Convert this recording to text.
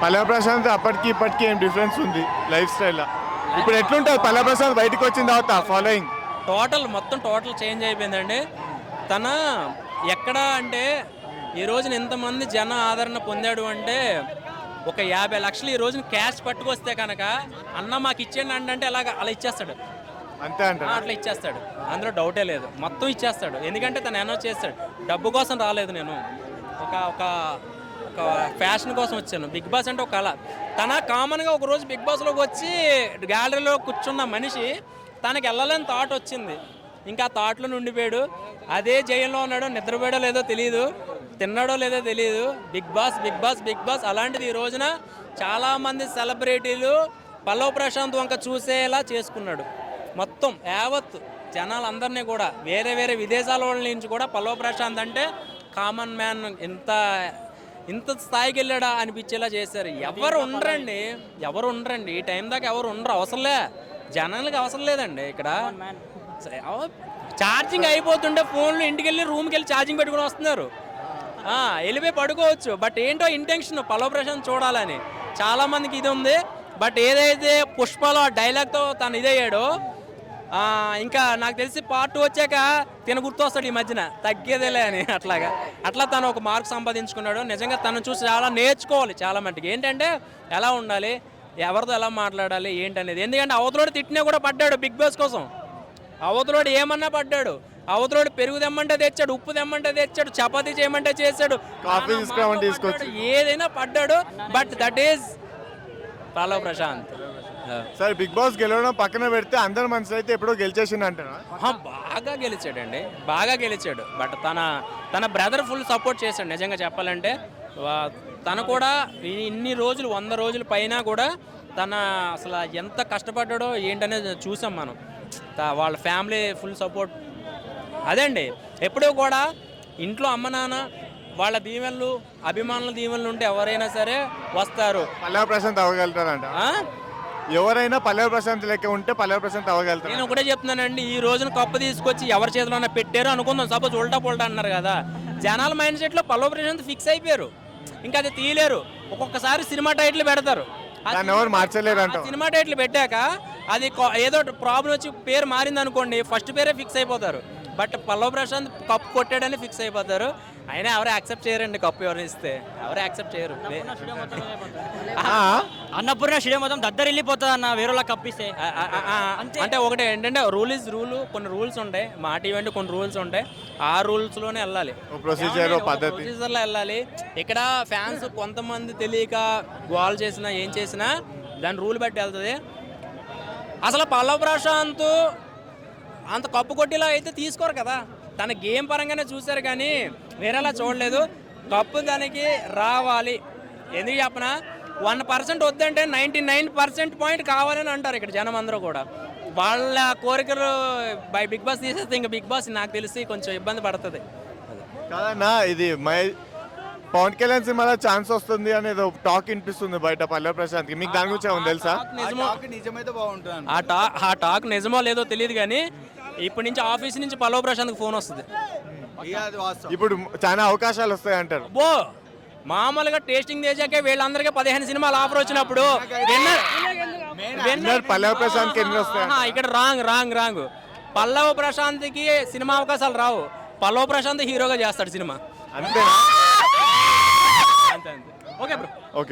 పల్లె ప్రశాంత్ అప్పటికి ఇప్పటికి ఏం డిఫరెన్స్ ఉంది లైఫ్ స్టైల్? ఇప్పుడు ఎట్లుంటుంది పల్లె ప్రశాంత్ బయటకు వచ్చిన తర్వాత ఫాలోయింగ్? మొత్తం టోటల్ చేంజ్ అయిపోయిందండి. తన ఎక్కడ అంటే ఈ రోజున ఇంతమంది జన ఆదరణ పొందాడు అంటే ఒక 50 లక్షలు ఈ రోజున క్యాష్ పట్టుకొస్తే కనుక అన్న మాకు ఇచ్చేయండి అంటే అలా ఇచ్చేస్తాడు. అంతే అంట. అట్లా ఇచ్చేస్తాడు, అందులో డౌటే లేదు. మొత్తం ఇచ్చేస్తాడు, ఎందుకంటే తను అనౌన్స్ చేస్తాడు. డబ్బు కోసం రాలేదు నేను, ఒక ఒక ఒక ఫ్యాషన్ కోసం వచ్చాను. బిగ్ బాస్ అంటే ఒక కళ. తన కామన్గా ఒకరోజు బిగ్ బాస్లోకి వచ్చి గ్యాలరీలో కూర్చున్న మనిషి తనకి వెళ్ళాలని థాట్ వచ్చింది. ఇంకా ఆ థాట్లో ఉండిపోయాడు. అదే జైల్లో ఉన్నాడు. నిద్రపోయాడో లేదో తెలియదు, తిన్నాడో లేదో తెలియదు. Bigg Boss Bigg Boss Bigg Boss. అలాంటిది ఈ రోజున చాలామంది సెలబ్రిటీలు పల్లవ్ ప్రశాంత్ వంక చూసేలా చేసుకున్నాడు. మొత్తం యావత్ జనాలందరినీ కూడా వేరే వేరే విదేశాల వాళ్ళ నుంచి కూడా పల్లవ్ ప్రశాంత్ అంటే కామన్ మ్యాన్ ఇంత స్థాయికి వెళ్ళాడా అనిపించేలా చేశారు. ఎవరు ఉండరండి ఈ టైం దాకా ఎవరు ఉండరు. అవసరంలే, జనాలకి అవసరం లేదండి. ఇక్కడ ఛార్జింగ్ అయిపోతుంటే ఫోన్లు ఇంటికి వెళ్ళి రూమ్కి వెళ్ళి ఛార్జింగ్ పెట్టుకుని వస్తున్నారు. వెళ్ళిపోయి పడుకోవచ్చు. బట్ ఏంటో ఇంటెన్షన్ పల్లవ్ ప్రశాంత్ చూడాలని చాలామందికి ఇది ఉంది. బట్ ఏదైతే పుష్పలో డైలాగ్తో తను ఇదయ్యాడో, ఇంకా నాకు తెలిసి పార్ట్ 2 వచ్చాక తిన గుర్తొస్తాడు ఈ మధ్యన తగ్గేదేలే అని. అట్లా తను ఒక మార్క్ సంపాదించుకున్నాడు. నిజంగా తను చూసి చాలా నేర్చుకోవాలి చాలా మట్టుకి. ఏంటంటే ఎలా ఉండాలి, ఎవరితో ఎలా మాట్లాడాలి ఏంటనేది. ఎందుకంటే అవతలోడు తిట్టినా కూడా పడ్డాడు బిగ్ బాస్ కోసం. అవతలోడు ఏమన్నా పడ్డాడు. అవతలోడు పెరుగు తెమ్మంటే తెచ్చాడు, ఉప్పు తెమ్మంటే తెచ్చాడు, చపాతీ చేయమంటే చేశాడు, కాఫీ తీసుకొచ్చాడు, ఏదైనా పడ్డాడు. But that is Pallavi Prashanth. సరే, బిగ్ బాస్ గెలవడం పక్కన పెడితే అందరి మనసులో అయితే ఎప్పుడో గెలిచేసింది అంటారా? బాగా గెలిచాడు. బట్ తన బ్రదర్ ఫుల్ సపోర్ట్ చేశాడు. నిజంగా చెప్పాలంటే తను కూడా ఇన్ని రోజులు 100 రోజుల పైన కూడా తన అసలు ఎంత కష్టపడ్డాడో ఏంటనేది చూసాం మనం. వాళ్ళ ఫ్యామిలీ ఫుల్ సపోర్ట్. అదే అండి, ఎప్పుడూ కూడా ఇంట్లో అమ్మ నాన్న వాళ్ళ దీవెనలు అభిమానుల దీవెనలు ఉంటే ఎవరైనా సరే వస్తారు. పల్లవ్ ప్రశాంత్ అవ్వగలుగుతారంట. ఎవరైనా పల్లవ్ ప్రశాంత్ లెక్క ఉంటే పల్లవ్ ప్రశాంత్ అవ్వగలుగుతారు. నేను ఒకటే చెప్తున్నానండి, ఈ రోజున కప్పు తీసుకొచ్చి ఎవరి చేతిలో పెట్టారు అనుకుందాం. సపోజ్ ఉల్టా పొల్టా అన్నారు కదా, జనాల మైండ్ సెట్లో పల్లవ్ ప్రశాంత్ ఫిక్స్ అయిపోయారు. ఇంకా అది తీయలేరు. ఒక్కొక్కసారి సినిమా టైటిల్ పెడతారు, ఎవరు మార్చలేరు అంట. సినిమా టైటిల్ పెట్టాక అది ఏదో ప్రాబ్లం వచ్చి పేరు మారింది అనుకోండి, ఫస్ట్ పేరే ఫిక్స్ అయిపోతారు. బట్ పల్లవ్ ప్రశాంత్ కప్పు కొట్టాడని ఫిక్స్ అయిపోతారు. అయినా ఎవరు యాక్సెప్ట్ చేయరండి. కప్పు ఎవరు ఇస్తే ఎవరు యాక్సెప్ట్ చేయరు. అన్నపూర్ణ స్టేడియం మొత్తం దద్దరిల్లిపోతుంది అన్న వేరేలా కప్పిస్తే. అంటే ఒకటి ఏంటంటే రూల్ ఇస్ రూల్. కొన్ని రూల్స్ ఉంటాయి, మా ఈవెంట్ కొన్ని రూల్స్ ఉంటాయి. ఆ రూల్స్లోనే వెళ్ళాలి, ప్రొసీజర్లో వెళ్ళాలి. ఇక్కడ ఫ్యాన్స్ కొంతమంది తెలియక గోల్ చేసినా ఏం చేసినా దాని రూల్ బట్టి వెళ్తుంది. అసలు పల్లవ్ ప్రశాంత్ అంత కప్పు కొట్టేలా అయితే తీసుకోరు కదా. తన గేమ్ పరంగానే చూశారు కానీ వేరేలా చూడలేదు. కప్పు దానికి రావాలి. ఎందుకు చెప్పనా, 1% వద్దంటే 99% పాయింట్ కావాలని అంటారు ఇక్కడ జనం అందరూ కూడా. వాళ్ళ కోరికలు బై బిగ్ బాస్ తీసేస్తే ఇంకా బిగ్ బాస్ నాకు తెలిసి కొంచెం ఇబ్బంది పడుతుంది కాదన్నా. ఇది పవన్ కళ్యాణ్ సినిమాలో ఛాన్స్ వస్తుంది అనేది టాక్ వినిపిస్తుంది బయట పల్లవ్ ప్రశాంత్. మీకు దాని గురించి ఏమన్నా తెలుసా? నిజమైతే బాగుంటుంది. ఆ టాక్ నిజమో లేదో తెలియదు కానీ ఇప్పటి నుంచి ఆఫీస్ నుంచి పల్లవ్ ప్రశాంత్కి ఫోన్ వస్తుంది. ఇప్పుడు చాలా అవకాశాలు వస్తాయి అంటారు. మామూలుగా టేస్టింగ్ చేసాకే వీళ్ళందరికీ 15 సినిమాలు ఆఫర్ వచ్చినప్పుడు పల్లవ్ ప్రశాంత్కి ఎన్ని వస్తాయి? ఇక్కడ రాంగ్. పల్లవ్ ప్రశాంత్కి సినిమా అవకాశాలు రావు. పల్లవ్ ప్రశాంత్ హీరోగా చేస్తాడు సినిమా. అంతేనా? అంతే. Okay bro. ఓకే.